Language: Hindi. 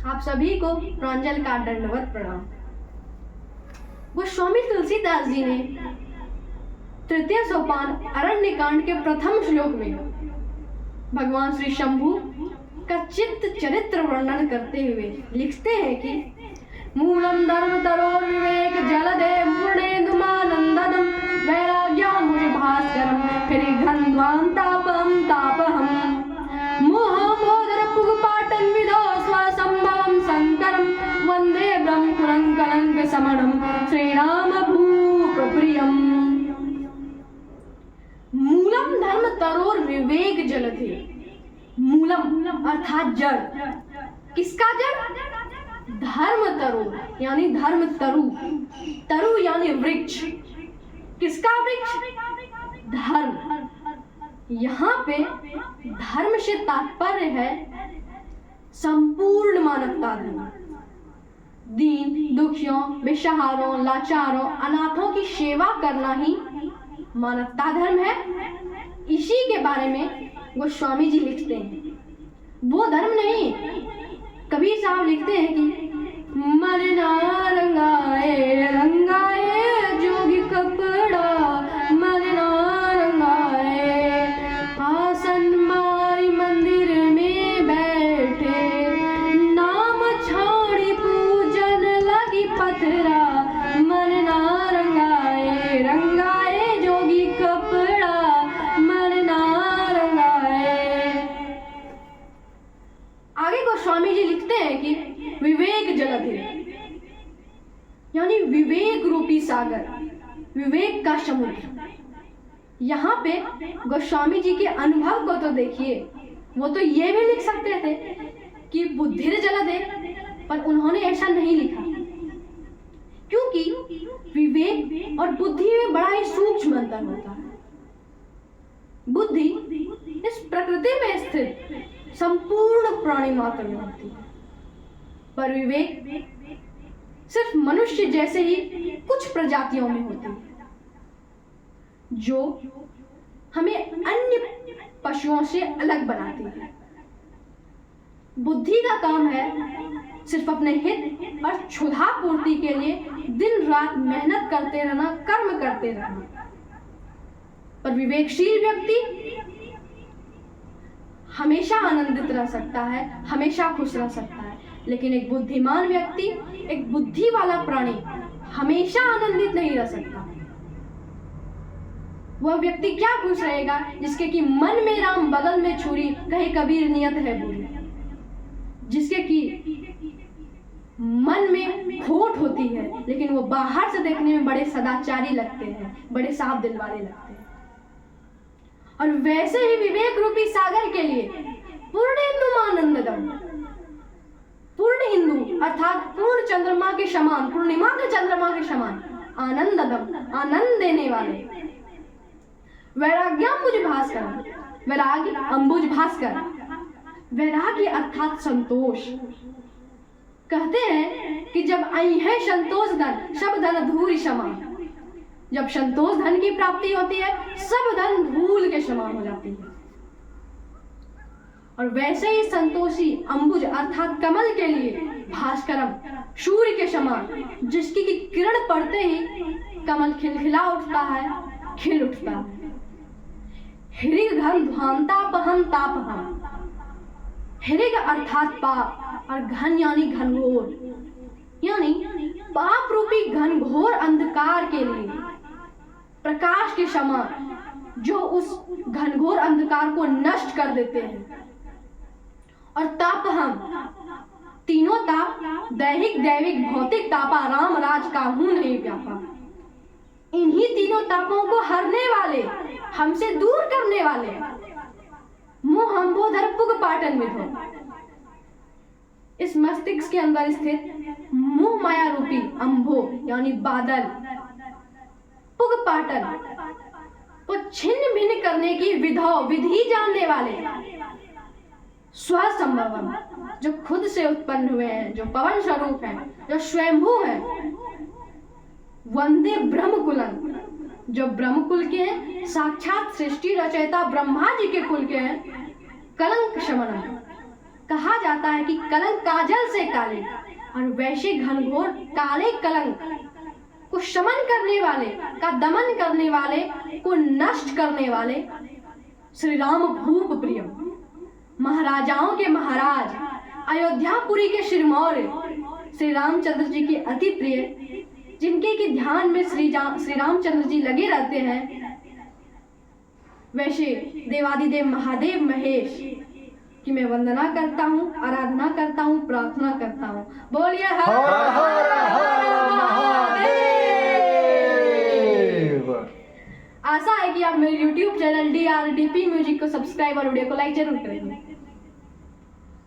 आप सभी को प्रांजल का दंडवत प्रणाम। गोस्वामी तुलसीदास जी ने तृतीय सोपान अरण्य कांड के प्रथम श्लोक में भगवान श्री शंभु का चित्त चरित्र वर्णन करते हुए लिखते हैं कि मूलम धर्म तरोर विवेक जलदे पूर्णेन्दुमानंददम वैराग्यामुज भास्करम फिरिघन्ध्वान्तापहं तापहम मोहमोदर पुगपाटन विदो स्वसंभवम शंकरम वंदे ब्रह्मकुलं कलंक समणम श्रीराम भूप्रियम। मूलम धर्म तरोर विवेक जलधे। मूलम अर्थात जड़। किसका जड़? धर्म तरु यानी धर्म तरु। तरु यानी वृक्ष। किसका वृक्ष? धर्म। यहाँ पे धर्म से तात्पर्य है संपूर्ण मानवता धर्म। दीन दुखियों, बेसहारों, लाचारों, अनाथों की सेवा करना ही मानवता धर्म है। इसी के बारे में गोस्वामी जी लिखते हैं। वो धर्म नहीं। कबीर साहब लिखते हैं कि मरना रंगाए रंगाए जोगी कपड़ा, मरना रंगाए आसन मारी मंदिर में बैठे, नाम छोड़ी पूजन लगी पथरा, मरना रंगाए रंगाए जोगी कपड़ा, मरना रंगाए। आगे गोस्वामी जी लिखते हैं कि विवेक जलधे यानी विवेक रूपी सागर, विवेक का समुद्र। यहाँ पे गोस्वामी जी के अनुभव को तो देखिए। वो तो ये भी लिख सकते थे कि बुद्धिर जलधे, पर उन्होंने ऐसा नहीं लिखा, क्योंकि विवेक और बुद्धि में बड़ा ही सूक्ष्म अंतर होता है। बुद्धि इस प्रकृति में स्थित संपूर्ण प्राणी मात्र में होती है, पर विवेक सिर्फ मनुष्य जैसे ही कुछ प्रजातियों में होती है, जो हमें अन्य पशुओं से अलग बनाती है। बुद्धि का काम है सिर्फ अपने हित और क्षुधा पूर्ति के लिए दिन रात मेहनत करते रहना, कर्म करते रहना। पर विवेकशील व्यक्ति हमेशा आनंदित रह सकता है, हमेशा खुश रह सकता है। लेकिन एक बुद्धिमान व्यक्ति, एक बुद्धि वाला प्राणी हमेशा आनंदित नहीं रह सकता। वह व्यक्ति क्या खुश रहेगा जिसके कि मन में राम बगल में छुरी, कहे कबीर नियत है बुरी। जिसके कि मन में खोट होती है, लेकिन वो बाहर से देखने में बड़े सदाचारी लगते हैं, बड़े साफ दिल वाले लगते हैं। और वैसे ही विवेक रूपी सागर के लिए पूर्णेन्दुमानंददम, पूर्ण इंदु अर्थात पूर्ण चंद्रमा के समान, पूर्णिमा के चंद्रमा के समान आनंददम, आनंद देने वाले। वैराग्याम्बुज भास्कर, वैराग्य अंबुज भास्कर। वैराग्य अर्थात संतोष। कहते हैं कि जब आई है संतोष धन, सब धन धूल समान। जब संतोष धन की प्राप्ति होती है, सब धन धूल के समान हो जाती है। और वैसे ही संतोषी अंबुज अर्थात कमल के लिए भास्करम, सूर्य के समान, जिसकी की किरण पड़ते ही कमल खिलखिला उठता है, खिल उठता है। हृदघन्ध्वान्तापहं तापहं। हृद अर्थात पाप और घन यानी घनघोर, यानी पाप रूपी घनघोर अंधकार के लिए प्रकाश के समान, जो उस घनघोर अंधकार को नष्ट कर देते हैं। और तापहम, तीनों ताप, दैहिक दैविक भौतिक तापा, राम राज का हूं नहीं व्यापा। इन्हीं तीनों तापों को हरने वाले, हमसे दूर करने वाले मोह अंबोधर पुग पाटन में हो। इस मस्तिष्क के अंदर स्थित मोह माया रूपी अंबो यानी बादल, पुग पाटन को छिन्न भिन्न करने की विधि जानने वाले स्वसंभवम, जो खुद से उत्पन्न हुए हैं, जो पवन स्वरूप हैं, जो स्वयंभू हैं। वंदे ब्रह्मकुलं, जो ब्रह्मकुल के हैं, साक्षात सृष्टि रचयिता ब्रह्मा जी के कुल के हैं। कलंक शमनम, कहा जाता है कि कलंक काजल से काले और वैसे घनघोर काले कलंक को शमन करने वाले, का दमन करने वाले, को नष्ट करने वाले श्री राम भूप प्रिय, महाराजाओं के महाराज, अयोध्यापुरी के सिरमौर श्री रामचंद्र जी के अति प्रिय, जिनके की ध्यान में श्री रामचंद्र जी लगे रहते हैं, वैसे देवादिदेव महादेव महेश की मैं वंदना करता हूँ, आराधना करता हूँ, प्रार्थना करता हूँ। बोलिए हर हर महादेव। आशा है कि आप मेरे YouTube चैनल DRDP म्यूजिक को सब्सक्राइब और वीडियो को लाइक जरूर करेंगे।